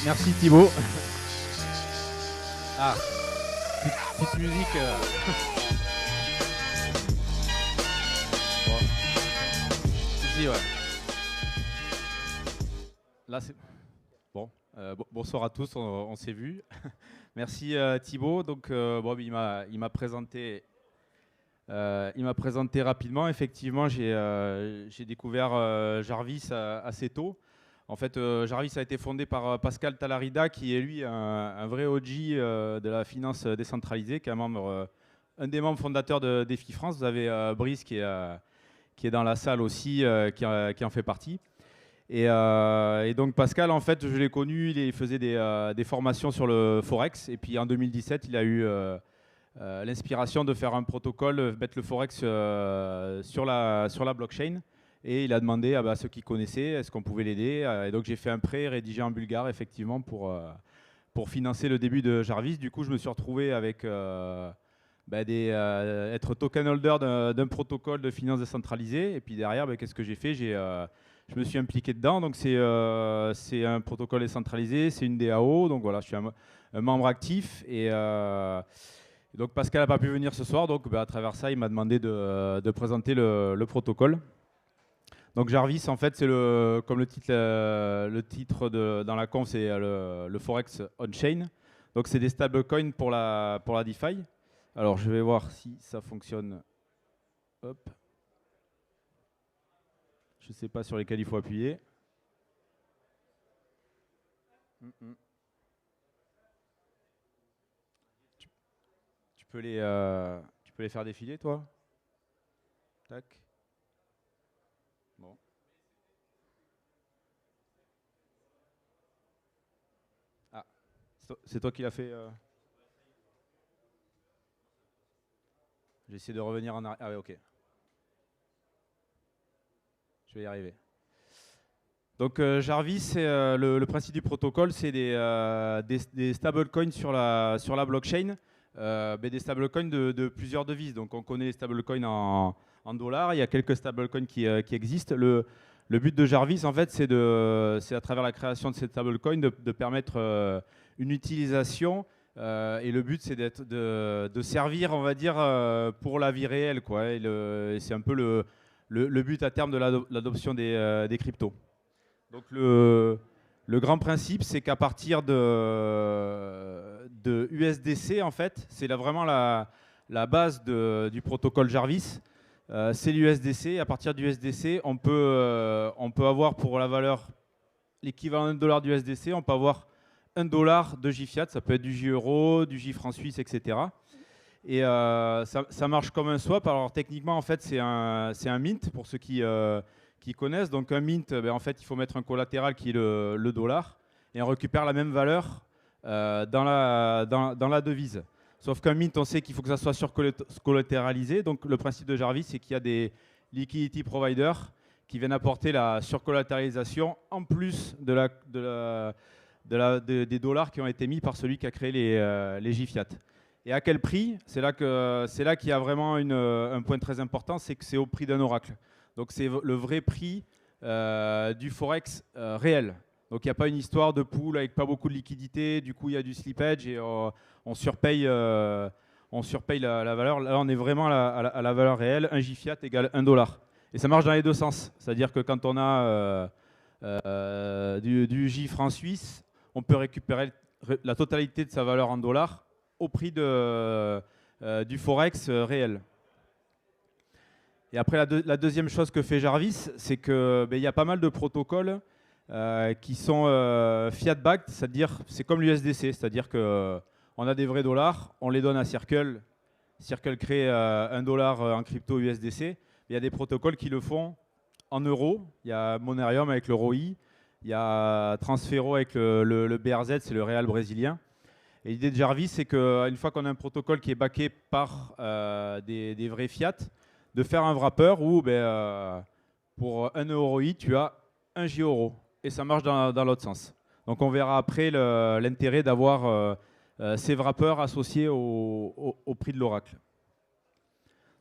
Merci Thibaut. Ah, petite musique. Bon, ici, ouais. Là, c'est bon. Bonsoir à tous, on s'est vu. Merci Thibaut. Donc, bon, il m'a présenté rapidement. Effectivement, j'ai découvert Jarvis assez tôt. En fait, Jarvis a été fondé par Pascal Talarida, qui est lui un vrai OG de la finance décentralisée, qui est un des membres fondateurs de Défi France. Vous avez Brice qui est dans la salle aussi, qui en fait partie. Et donc Pascal, en fait, je l'ai connu, il faisait des formations sur le Forex. Et puis en 2017, il a eu l'inspiration de faire un protocole, mettre le Forex sur la blockchain. Et il a demandé à ceux qui connaissaient, est-ce qu'on pouvait l'aider. Et donc j'ai fait un prêt rédigé en bulgare, effectivement, pour financer le début de Jarvis. Du coup, je me suis retrouvé avec être token holder d'un protocole de finance décentralisée. Et puis derrière, qu'est-ce que j'ai fait? Je me suis impliqué dedans. Donc c'est un protocole décentralisé, c'est une DAO. Donc voilà, je suis un membre actif. Et donc Pascal n'a pas pu venir ce soir. Donc à travers ça, il m'a demandé de présenter le protocole. Donc Jarvis, en fait, c'est comme le titre dans la conf, c'est le Forex on-chain. Donc c'est des stablecoins pour la DeFi. Alors je vais voir si ça fonctionne. Hop. Je ne sais pas sur lesquels il faut appuyer. Tu peux les faire défiler, toi? Tac. Bon. Ah, c'est toi qui l'as fait. J'ai essayé de revenir en arrière. Ah oui, ok. Je vais y arriver. Donc Jarvis, c'est le principe du protocole, c'est des stablecoins sur la blockchain, des stablecoins de plusieurs devises. Donc on connaît les stablecoins en dollars, il y a quelques stablecoins qui existent. Le but de Jarvis, en fait, c'est à travers la création de ces stablecoins de permettre une utilisation. Et le but, c'est de servir, on va dire, pour la vie réelle, quoi. Et c'est un peu le but à terme de l'adoption des cryptos. Donc le grand principe, c'est qu'à partir de USDC, en fait, c'est vraiment la base du protocole Jarvis. C'est l'USDC. À partir du USDC, on peut avoir pour la valeur l'équivalent d'un dollar d'USDC, on peut avoir un dollar de JFiat. Ça peut être du J-Euro, du J-Franc suisse, etc. Et ça marche comme un swap. Alors techniquement, en fait, c'est un mint pour ceux qui connaissent. Donc un mint, en fait, il faut mettre un collatéral qui est le dollar et on récupère la même valeur dans la devise. Sauf qu'un mint, on sait qu'il faut que ça soit surcollatéralisé. Donc le principe de Jarvis, c'est qu'il y a des liquidity providers qui viennent apporter la surcollatéralisation en plus des dollars qui ont été mis par celui qui a créé les JFiat. Et à quel prix? C'est là qu'il y a vraiment un point très important, c'est que c'est au prix d'un oracle. Donc c'est le vrai prix du Forex réel. Donc il n'y a pas une histoire de pool avec pas beaucoup de liquidité, du coup il y a du slippage et on surpaye la valeur. Là on est vraiment à la valeur réelle, 1 JFiat égale 1 dollar. Et ça marche dans les deux sens. C'est-à-dire que quand on a du J franc suisse, on peut récupérer la totalité de sa valeur en dollars au prix du Forex réel. Et après, la deuxième chose que fait Jarvis, c'est qu'il y a pas mal de protocoles qui sont fiat-backed, c'est-à-dire c'est comme l'USDC, c'est-à-dire qu'on a des vrais dollars, on les donne à Circle. Circle crée un dollar en crypto USDC. Il y a des protocoles qui le font en euros. Il y a Monerium avec le ROI, il y a Transfero avec le BRZ, c'est le réal brésilien. Et l'idée de Jarvis, c'est qu'une fois qu'on a un protocole qui est backé par des vrais fiat, de faire un wrapper où pour 1 ROI, tu as 1 J-Euro. Et ça marche dans l'autre sens. Donc on verra après l'intérêt d'avoir ces wrappers associés au prix de l'oracle.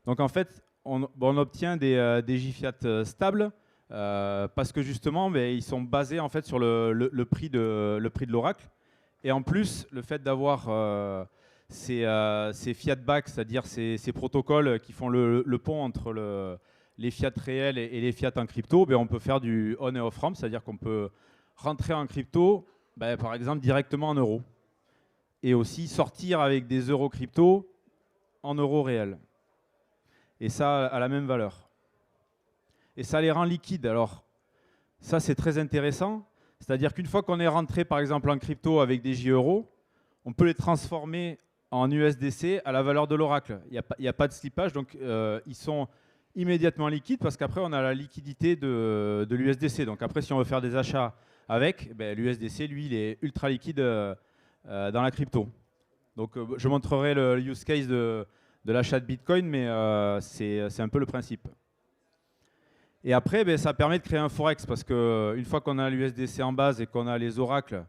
Donc en fait, on obtient des JFiat stables parce que justement, ils sont basés en fait sur le prix de l'oracle. Et en plus, le fait d'avoir ces fiat back, c'est-à-dire ces protocoles qui font le pont entre les fiat réels et les fiat en crypto, on peut faire du on et off ramp, c'est-à-dire qu'on peut rentrer en crypto, par exemple directement en euros, et aussi sortir avec des euros crypto en euros réels. Et ça à la même valeur. Et ça les rend liquides. Alors, ça, c'est très intéressant. C'est-à-dire qu'une fois qu'on est rentré, par exemple, en crypto avec des J-euros, on peut les transformer en USDC à la valeur de l'oracle. Il n'y a pas de slippage, donc ils sont immédiatement liquides parce qu'après, on a la liquidité de l'USDC. Donc après, si on veut faire des achats avec, l'USDC, lui, il est ultra liquide dans la crypto. Donc je montrerai le use case de l'achat de Bitcoin, mais c'est un peu le principe. Et après, ça permet de créer un forex parce qu'une fois qu'on a l'USDC en base et qu'on a les oracles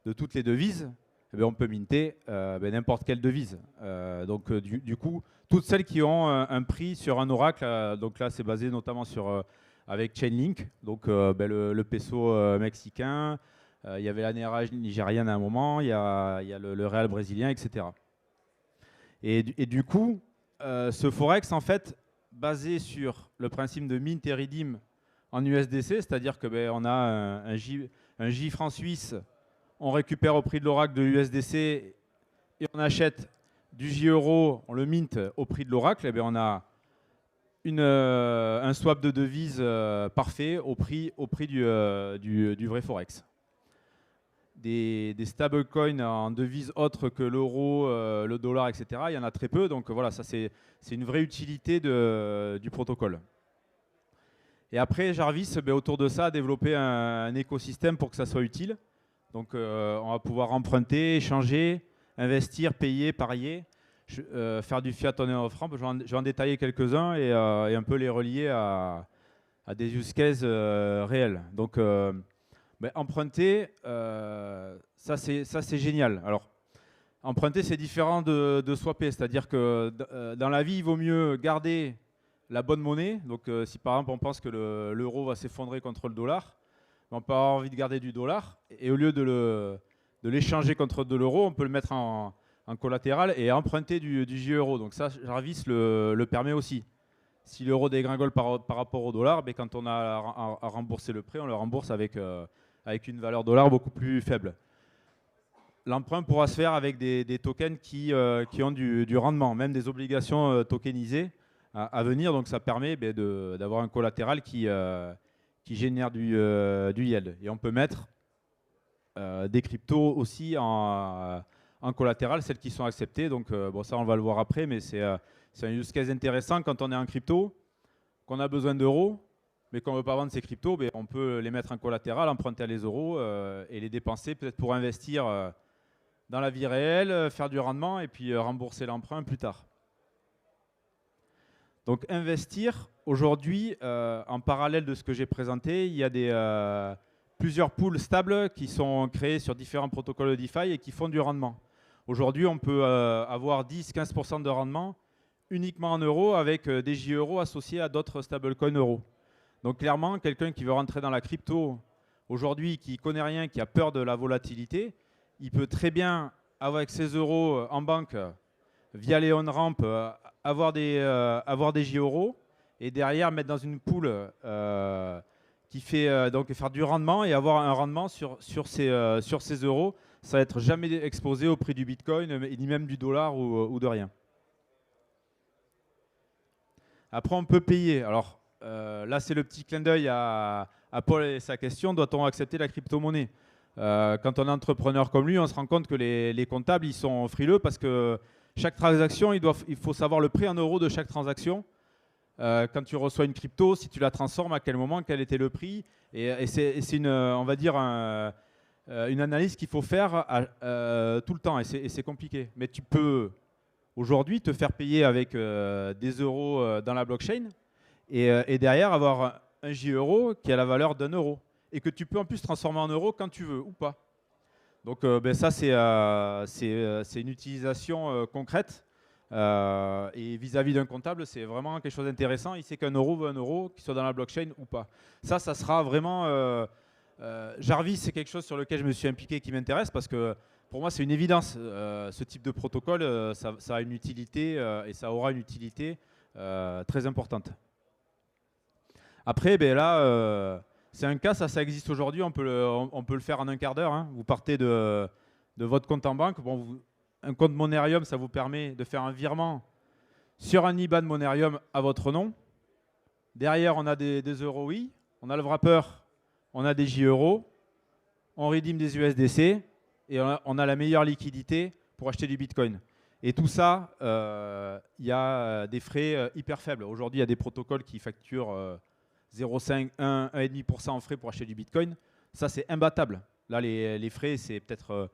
de toutes les devises, on peut minter n'importe quelle devise. Donc du coup, toutes celles qui ont un prix sur un oracle, donc là c'est basé notamment sur avec Chainlink, donc le peso mexicain, il y avait la naira nigériane à un moment, il y a le réal brésilien, etc. Et du coup, ce forex en fait basé sur le principe de mint et redeem en USDC, c'est-à-dire que on a un J franc suisse, on récupère au prix de l'oracle de l'USDC et on achète du J euro, on le mint au prix de l'oracle, on a un swap de devises parfait au prix du vrai forex. Des stablecoins en devises autres que l'euro, le dollar, etc. Il y en a très peu, donc voilà, ça c'est une vraie utilité du protocole. Et après, Jarvis, autour de ça, a développé un écosystème pour que ça soit utile. Donc on va pouvoir emprunter, échanger, investir, payer, parier, faire du fiat on et off ramp. Je vais en détailler quelques-uns et un peu les relier à des use cases réels. Donc emprunter, ça c'est génial. Alors, emprunter, c'est différent de swapper. C'est-à-dire que dans la vie, il vaut mieux garder la bonne monnaie. Donc, si par exemple, on pense que l'euro va s'effondrer contre le dollar, on peut avoir envie de garder du dollar. Et au lieu de l'échanger contre de l'euro, on peut le mettre en collatéral et emprunter du J-euro. Donc ça, Jarvis le permet aussi. Si l'euro dégringole par rapport au dollar, quand on a à rembourser le prêt, on le rembourse avec une valeur dollar beaucoup plus faible. L'emprunt pourra se faire avec des tokens qui ont du rendement, même des obligations tokenisées à venir. Donc ça permet d'avoir un collatéral qui génère du yield. Et on peut mettre des cryptos aussi en collatéral, celles qui sont acceptées. Donc ça on va le voir après, mais c'est un use case intéressant quand on est en crypto, qu'on a besoin d'euros, mais qu'on ne veut pas vendre ces cryptos, on peut les mettre en collatéral, emprunter à les euros et les dépenser peut-être pour investir dans la vie réelle, faire du rendement et puis rembourser l'emprunt plus tard. Donc investir, aujourd'hui, en parallèle de ce que j'ai présenté, il y a plusieurs pools stables qui sont créés sur différents protocoles de DeFi et qui font du rendement. Aujourd'hui, on peut avoir 10-15% de rendement uniquement en euros avec des J-euros associés à d'autres stablecoins euros. Donc clairement, quelqu'un qui veut rentrer dans la crypto aujourd'hui, qui ne connaît rien, qui a peur de la volatilité, il peut très bien, avec ses euros en banque, via les on-ramp, avoir des J-euros et derrière mettre dans une pool qui fait donc faire du rendement et avoir un rendement sur ces euros. Ça va être jamais exposé au prix du Bitcoin, ni même du dollar ou de rien. Après, on peut payer. Alors, là, c'est le petit clin d'œil à Paul et sa question, doit-on accepter la crypto-monnaie? Quand on est entrepreneur comme lui, on se rend compte que les comptables, ils sont frileux parce que chaque transaction, il faut savoir le prix en euros de chaque transaction. Quand tu reçois une crypto, si tu la transformes, à quel moment, quel était le prix. Et c'est on va dire, une analyse qu'il faut faire tout le temps. Et c'est compliqué. Mais tu peux aujourd'hui te faire payer avec des euros dans la blockchain et derrière avoir un J-euro qui a la valeur d'1 euro et que tu peux en plus transformer en euros quand tu veux ou pas. Donc ça, c'est une utilisation concrète Et vis-à-vis d'un comptable, c'est vraiment quelque chose d'intéressant. Il sait qu'un euro veut un euro, qu'il soit dans la blockchain ou pas. Ça sera vraiment... Jarvis, c'est quelque chose sur lequel je me suis impliqué qui m'intéresse parce que pour moi, c'est une évidence. Ce type de protocole, ça a une utilité et ça aura une utilité très importante. Après, ben là, c'est un cas, ça existe aujourd'hui. On peut le faire en un quart d'heure. Hein. Vous partez de votre compte en banque. Bon, un compte Monerium, ça vous permet de faire un virement sur un IBAN Monerium à votre nom. Derrière, on a des euros, oui. On a le wrapper, on a des J-euros. On redeem des USDC et on a la meilleure liquidité pour acheter du Bitcoin. Et tout ça, il y a des frais hyper faibles. Aujourd'hui, il y a des protocoles qui facturent 0,5, 1, 1,5% en frais pour acheter du Bitcoin. Ça, c'est imbattable. Là, les frais, c'est peut-être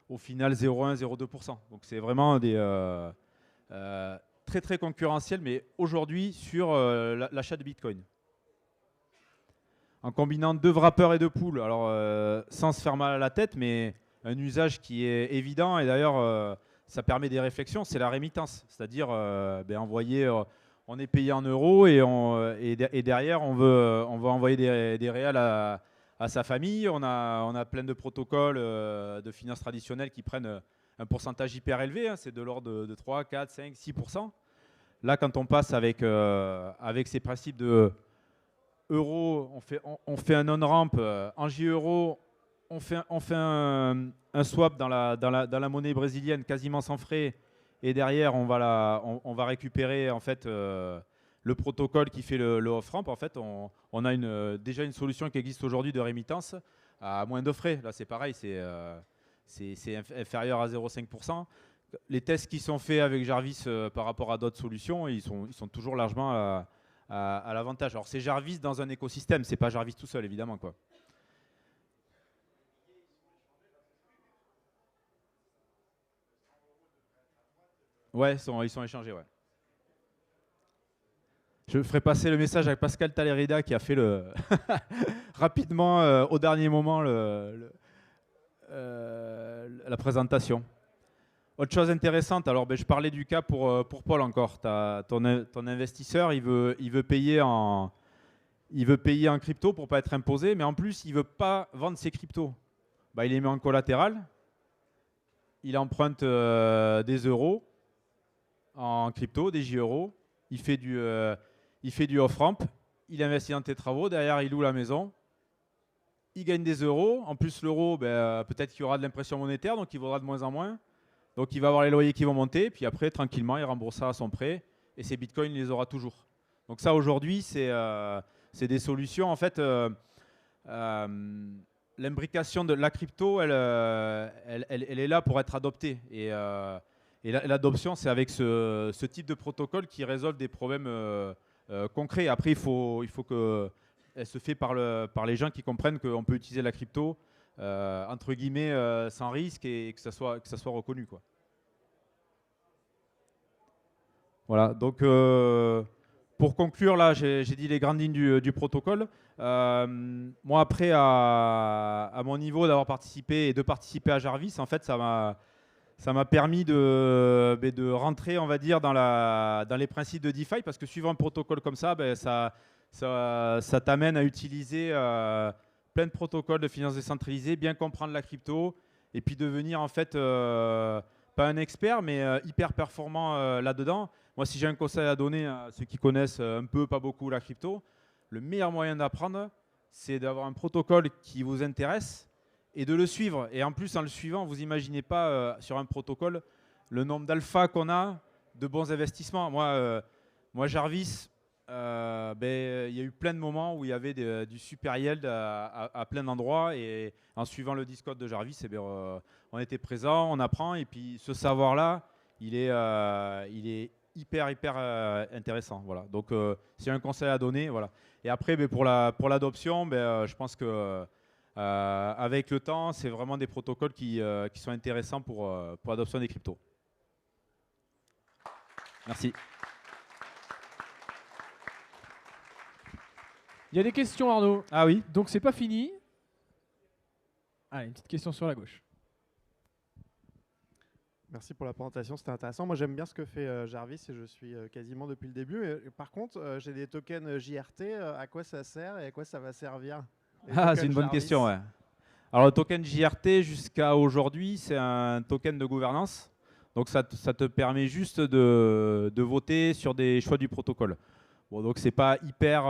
au final 0,1, 0,2%. Donc, c'est vraiment des, très, très concurrentiel, mais aujourd'hui, sur l'achat de Bitcoin. En combinant 2 wrappers et 2 pools, alors sans se faire mal à la tête, mais un usage qui est évident, et d'ailleurs, ça permet des réflexions, c'est la rémittance. C'est-à-dire, envoyer, on est payé en euros et derrière, on veut envoyer des réals à sa famille. On a plein de protocoles de finances traditionnelles qui prennent un pourcentage hyper élevé, hein, c'est de l'ordre de 3, 4, 5, 6%. Là, quand on passe avec ces principes de euros, on fait un on-ramp en J-euro, on fait un swap dans la monnaie brésilienne quasiment sans frais, et derrière on va récupérer en fait le protocole qui fait le off-ramp. En fait, on a déjà une solution qui existe aujourd'hui de rémittance à moins de frais. Là, c'est pareil, c'est inférieur à 0,5%. Les tests qui sont faits avec Jarvis par rapport à d'autres solutions, ils sont toujours largement à l'avantage. Alors c'est Jarvis dans un écosystème, c'est pas Jarvis tout seul évidemment, quoi. Ouais, ils sont échangés, ouais. Je ferai passer le message à Pascal Talerida qui a fait rapidement au dernier moment la présentation. Autre chose intéressante, alors je parlais du cas pour Paul encore. Ton investisseur, il veut payer en crypto pour ne pas être imposé, mais en plus, il ne veut pas vendre ses cryptos. Il les met en collatéral, il emprunte des euros en crypto, des J-euros, il fait du off-ramp, il investit dans tes travaux, derrière il loue la maison, il gagne des euros, en plus l'euro, peut-être qu'il y aura de l'impression monétaire, donc il vaudra de moins en moins. Donc il va avoir les loyers qui vont monter, puis après, tranquillement, il remboursera son prêt, et ses bitcoins, il les aura toujours. Donc ça, aujourd'hui, c'est des solutions. En fait, l'imbrication de la crypto, elle est là pour être adoptée. Et l'adoption, c'est avec ce type de protocole qui résolve des problèmes concrets. Après, il faut que elle se fait par les gens qui comprennent qu'on peut utiliser la crypto entre guillemets sans risque et que ça soit reconnu, quoi. Voilà, donc pour conclure, là, j'ai dit les grandes lignes du protocole. Moi, après, à mon niveau d'avoir participé et de participer à Jarvis, en fait, ça m'a permis de rentrer, on va dire, dans les principes de DeFi, parce que suivant un protocole comme ça, ça t'amène à utiliser plein de protocoles de finance décentralisée, bien comprendre la crypto, et puis devenir en fait pas un expert, mais hyper performant là-dedans. Moi, si j'ai un conseil à donner à ceux qui connaissent un peu, pas beaucoup la crypto, le meilleur moyen d'apprendre, c'est d'avoir un protocole qui vous intéresse et de le suivre. Et en plus, en le suivant, vous n'imaginez pas sur un protocole le nombre d'alpha qu'on a de bons investissements. Moi Jarvis, il y a eu plein de moments où il y avait du super yield à plein d'endroits, et en suivant le Discord de Jarvis, on était présent, on apprend, et puis ce savoir-là, il est hyper intéressant. Voilà. Donc, s'il y a un conseil à donner, voilà. Et après, pour l'adoption, je pense que avec le temps, c'est vraiment des protocoles qui sont intéressants pour l'adoption des cryptos. Merci. Il y a des questions, Arnaud. Ah oui. Donc, c'est pas fini. Ah, une petite question sur la gauche. Merci pour la présentation, c'était intéressant. Moi, j'aime bien ce que fait Jarvis et je suis quasiment depuis le début. Et par contre, j'ai des tokens JRT. À quoi ça sert et à quoi ça va servir? Les Ah, c'est tokens une bonne Jarvis. question, ouais. Alors, le token JRT, jusqu'à aujourd'hui, c'est un token de gouvernance. Donc, ça te permet juste de voter sur des choix du protocole. Bon, donc, c'est pas hyper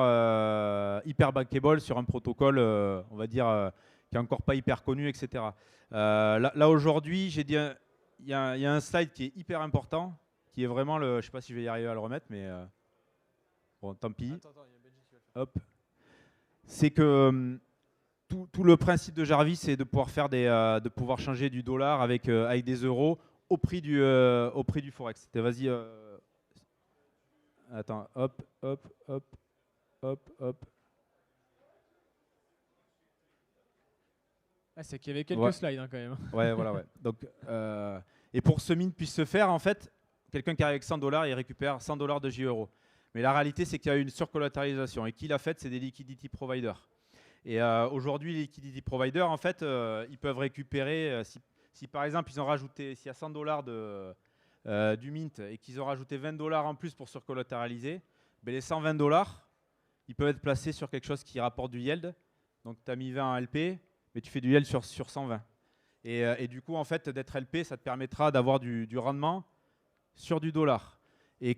bankable sur un protocole, on va dire, qui est encore pas hyper connu, etc. Là aujourd'hui, j'ai dit, il y a un slide qui est hyper important, qui est vraiment le. Je sais pas si je vais y arriver à le remettre, mais bon, tant pis. Hop. C'est que tout le principe de Jarvis, c'est de pouvoir faire de pouvoir changer du dollar avec des euros au prix du forex. Vas-y. Attends. Hop. Ah, c'est qu'il y avait quelques Ouais. slides quand même. Ouais, voilà, ouais. Donc, et pour que ce mine puisse se faire, en fait, quelqu'un qui arrive avec 100 $, il récupère 100 $ de J-Euro. Mais la réalité, c'est qu'il y a une surcollatéralisation. Et qui l'a fait, c'est des liquidity providers. Et aujourd'hui, les liquidity providers, en fait, ils peuvent récupérer, si par exemple, ils ont rajouté, s'il y a 100 $ du mint et qu'ils ont rajouté 20 $ en plus pour surcollatéraliser, ben les 120 $, ils peuvent être placés sur quelque chose qui rapporte du yield. Donc, tu as mis 20 en LP, mais tu fais du yield sur 120. Et du coup, en fait, d'être LP, ça te permettra d'avoir du rendement sur du dollar. Et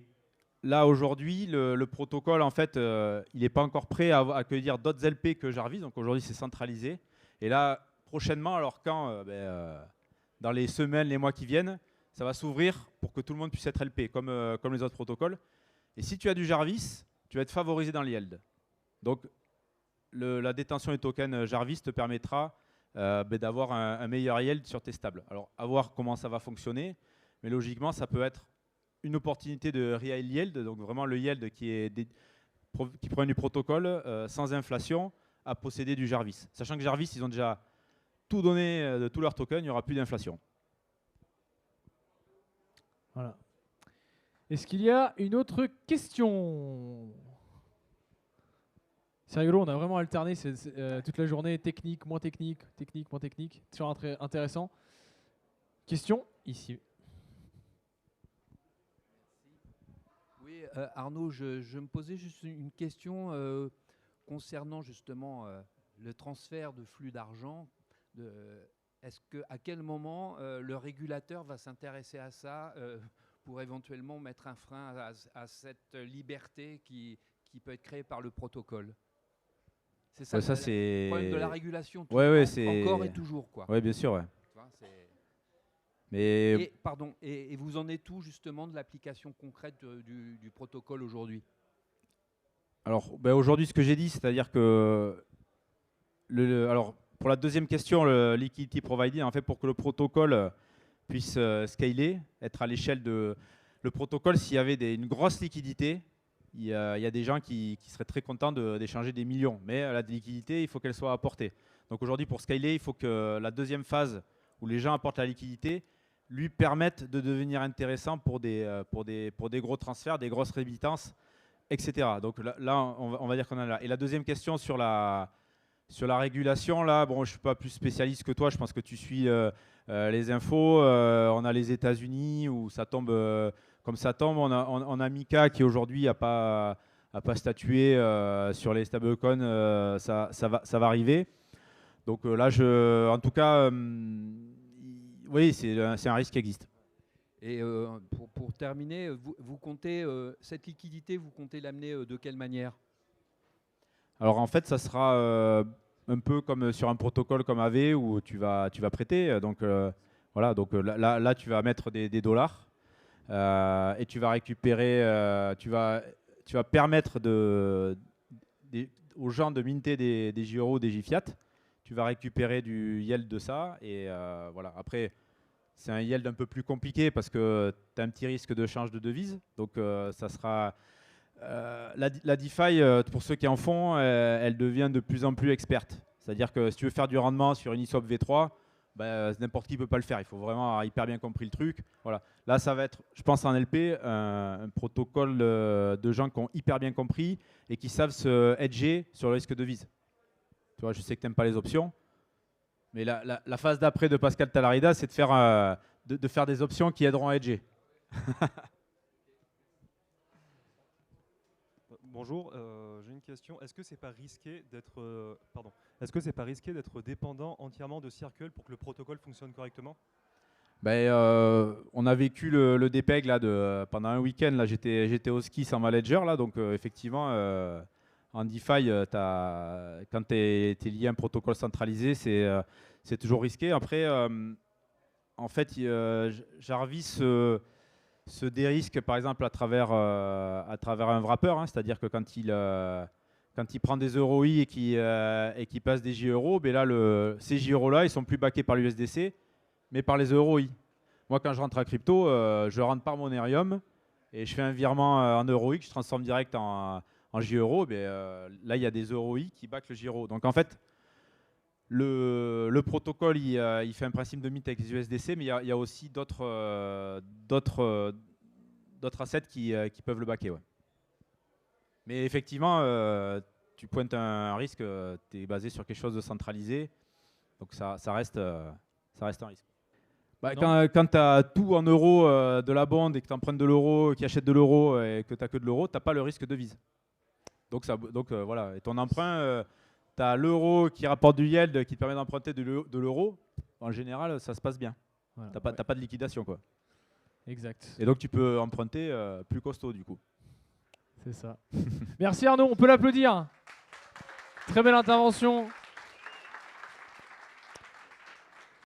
là, aujourd'hui, le protocole, en fait, il n'est pas encore prêt à accueillir d'autres LP que Jarvis. Donc aujourd'hui, c'est centralisé. Et là, prochainement, alors quand dans les semaines, les mois qui viennent, ça va s'ouvrir pour que tout le monde puisse être LP, comme les autres protocoles. Et si tu as du Jarvis, tu vas être favorisé dans le yield. Donc, la détention des tokens Jarvis te permettra d'avoir un meilleur yield sur tes stables. Alors, à voir comment ça va fonctionner, mais logiquement, ça peut être une opportunité de real yield, donc vraiment le yield qui provient du protocole sans inflation, à posséder du Jarvis. Sachant que Jarvis, ils ont déjà tout donné de tous leurs tokens, il n'y aura plus d'inflation. Voilà. Est-ce qu'il y a une autre question? C'est rigolo, on a vraiment alterné toute la journée, technique, moins technique, technique, moins technique. Toujours intéressant. Question ici. Oui, Arnaud, je me posais juste une question concernant justement le transfert de flux d'argent. À quel moment le régulateur va s'intéresser à ça pour éventuellement mettre un frein à cette liberté qui peut être créée par le protocole? C'est ça, le problème de la régulation, encore et toujours, quoi. Oui, bien sûr, ouais. Tu vois, Mais et vous en êtes où justement de l'application concrète du protocole aujourd'hui? Alors, aujourd'hui, ce que j'ai dit, c'est-à-dire que alors, pour la deuxième question, le liquidity providing, en fait, pour que le protocole puisse scaler, être à l'échelle de le protocole, s'il y avait une grosse liquidité, il y a des gens qui seraient très contents d'échanger des millions. Mais la liquidité, il faut qu'elle soit apportée. Donc aujourd'hui, pour scaler, il faut que la deuxième phase où les gens apportent la liquidité lui permette de devenir intéressant pour des gros transferts, des grosses rémitances, etc. Donc là on va dire qu'on en a là. Et la deuxième question sur la régulation, là, bon, je ne suis pas plus spécialiste que toi, je pense que tu suis les infos. On a les États-Unis où ça tombe comme ça tombe. On a Mika qui aujourd'hui n'a pas statué sur les stablecoins. Ça va arriver. Donc là, en tout cas, oui, c'est un risque qui existe. Et pour terminer, vous comptez cette liquidité, vous comptez l'amener de quelle manière? Alors en fait, ça sera un peu comme sur un protocole comme AV où tu vas prêter. Donc voilà, donc là tu vas mettre des dollars et tu vas récupérer, tu vas permettre aux gens de minter des J-Euro, des J-Fiat. Tu vas récupérer du yield de ça et voilà. Après, c'est un yield un peu plus compliqué parce que tu as un petit risque de change de devise. Donc ça sera la DeFi, pour ceux qui en font, elle devient de plus en plus experte. C'est-à-dire que si tu veux faire du rendement sur une Uniswap V3, n'importe qui ne peut pas le faire. Il faut vraiment avoir hyper bien compris le truc. Voilà. Là, ça va être, je pense, en LP, un protocole de gens qui ont hyper bien compris et qui savent se hedger sur le risque de devise. Tu vois, je sais que tu n'aimes pas les options, mais la phase d'après de Pascal Talarida, c'est de faire de faire des options qui aideront à hedger. Bonjour, j'ai une question. Est-ce que c'est pas risqué d'être est-ce que c'est pas risqué d'être dépendant entièrement de Circle pour que le protocole fonctionne correctement? Ben, on a vécu le DPEG là, pendant un week-end. Là, j'étais au ski sans ma ledger. Là, donc, effectivement, en DeFi, quand tu es lié à un protocole centralisé, c'est toujours risqué. Après, en fait, Jarvis se dérisque, par exemple, à travers un wrapper. Hein, c'est-à-dire que quand il prend des EUROI et qu'il passe des JEURO, ben là, ces JEURO-là, ils sont plus backés par l'USDC, mais par les EUROI. Moi, quand je rentre à crypto, je rentre par mon Ethereum et je fais un virement en EUROI que je transforme direct en JEURO. Là, il y a des EUROI qui backent le JEURO. Donc, en fait, le protocole, il fait un principe de mint avec les USDC, mais il y a aussi d'autres assets qui peuvent le backer. Ouais. Mais effectivement, tu pointes un risque, tu es basé sur quelque chose de centralisé, donc ça reste un risque. Bah, quand tu as tout en euros de la bande et que tu empruntes de l'euro, qui achète de l'euro et que tu n'as que de l'euro, tu n'as pas le risque de devise. Donc voilà, et ton emprunt, tu as l'euro qui rapporte du yield qui te permet d'emprunter de l'euro. En général, ça se passe bien. Voilà, tu n'as pas de liquidation, quoi. Exact. Et donc tu peux emprunter plus costaud du coup. C'est ça. Merci Arnaud, on peut l'applaudir. Très belle intervention.